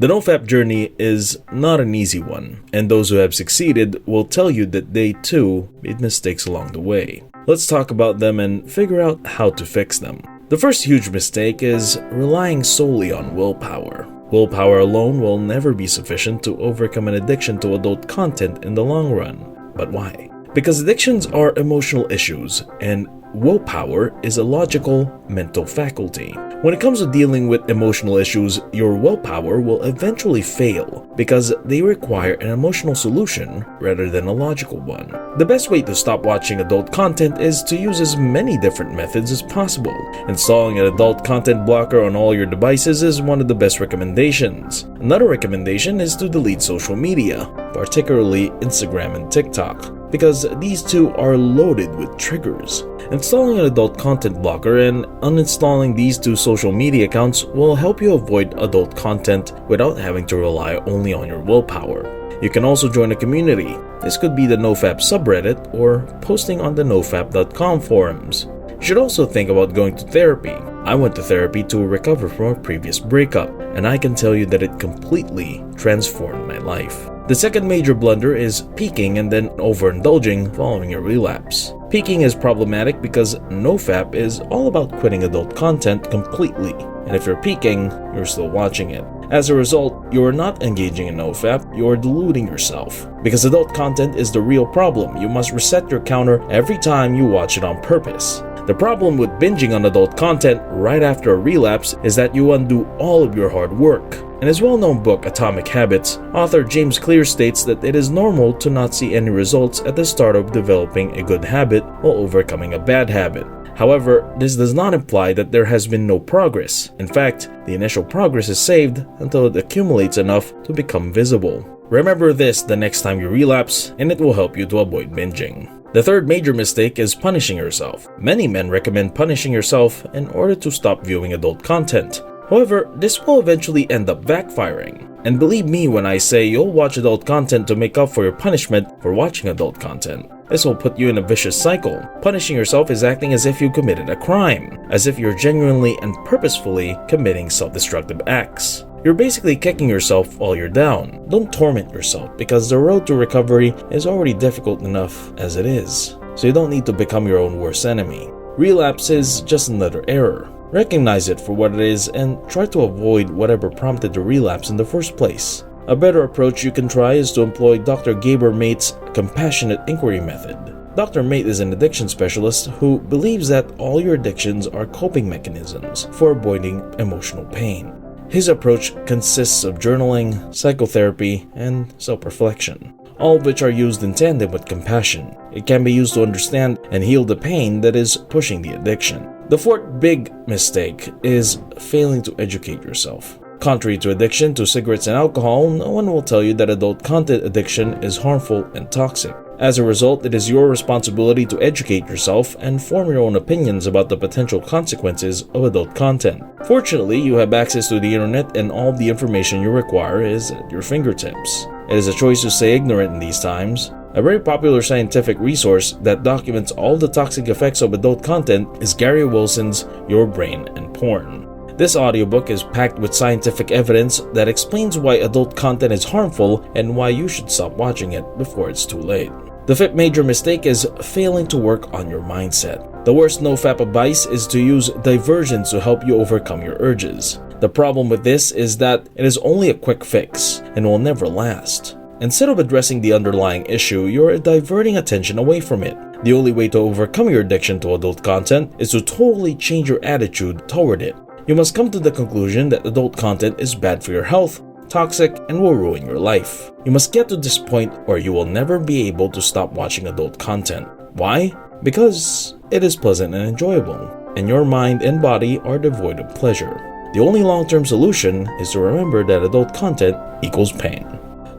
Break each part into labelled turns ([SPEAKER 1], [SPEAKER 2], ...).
[SPEAKER 1] The NoFap journey is not an easy one, and those who have succeeded will tell you that they too made mistakes along the way. Let's talk about them and figure out how to fix them. The first huge mistake is relying solely on willpower. Willpower alone will never be sufficient to overcome an addiction to adult content in the long run. But why? Because addictions are emotional issues, and willpower is a logical mental faculty. When it comes to dealing with emotional issues, your willpower will eventually fail because they require an emotional solution rather than a logical one. The best way to stop watching adult content is to use as many different methods as possible. Installing an adult content blocker on all your devices is one of the best recommendations. Another recommendation is to delete social media, particularly Instagram and TikTok, because these two are loaded with triggers. Installing an adult content blocker and uninstalling these two social media accounts will help you avoid adult content without having to rely only on your willpower. You can also join a community. This could be the NoFap subreddit or posting on the nofap.com forums. You should also think about going to therapy. I went to therapy to recover from a previous breakup, and I can tell you that it completely transformed my life. The second major blunder is peaking and then overindulging following a relapse. Peaking is problematic because NoFap is all about quitting adult content completely, and if you're peaking, you're still watching it. As a result, you are not engaging in NoFap, you are deluding yourself. Because adult content is the real problem, you must reset your counter every time you watch it on purpose. The problem with binging on adult content right after a relapse is that you undo all of your hard work. In his well-known book Atomic Habits, author James Clear states that it is normal to not see any results at the start of developing a good habit while overcoming a bad habit. However, this does not imply that there has been no progress. In fact, the initial progress is saved until it accumulates enough to become visible. Remember this the next time you relapse, and it will help you to avoid binging. The third major mistake is punishing yourself. Many men recommend punishing yourself in order to stop viewing adult content. However, this will eventually end up backfiring. And believe me when I say you'll watch adult content to make up for your punishment for watching adult content. This will put you in a vicious cycle. Punishing yourself is acting as if you committed a crime, as if you're genuinely and purposefully committing self-destructive acts. You're basically kicking yourself while you're down. Don't torment yourself because the road to recovery is already difficult enough as it is. So you don't need to become your own worst enemy. Relapse is just another error. Recognize it for what it is and try to avoid whatever prompted the relapse in the first place. A better approach you can try is to employ Dr. Gabor Mate's compassionate inquiry method. Dr. Mate is an addiction specialist who believes that all your addictions are coping mechanisms for avoiding emotional pain. His approach consists of journaling, psychotherapy, and self-reflection, all of which are used in tandem with compassion. It can be used to understand and heal the pain that is pushing the addiction. The fourth big mistake is failing to educate yourself. Contrary to addiction to cigarettes and alcohol, no one will tell you that adult content addiction is harmful and toxic. As a result, it is your responsibility to educate yourself and form your own opinions about the potential consequences of adult content. Fortunately, you have access to the internet and all the information you require is at your fingertips. It is a choice to stay ignorant in these times. A very popular scientific resource that documents all the toxic effects of adult content is Gary Wilson's Your Brain and Porn. This audiobook is packed with scientific evidence that explains why adult content is harmful and why you should stop watching it before it's too late. The fifth major mistake is failing to work on your mindset. The worst NoFap advice is to use diversions to help you overcome your urges. The problem with this is that it is only a quick fix and will never last. Instead of addressing the underlying issue, you're diverting attention away from it. The only way to overcome your addiction to adult content is to totally change your attitude toward it. You must come to the conclusion that adult content is bad for your health, toxic, and will ruin your life. You must get to this point or you will never be able to stop watching adult content. Why? Because it is pleasant and enjoyable, and your mind and body are devoid of pleasure. The only long-term solution is to remember that adult content equals pain.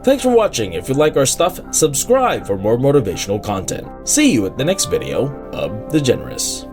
[SPEAKER 1] Thanks for watching. If you like our stuff, subscribe for more motivational content. See you at the next video of The Generous.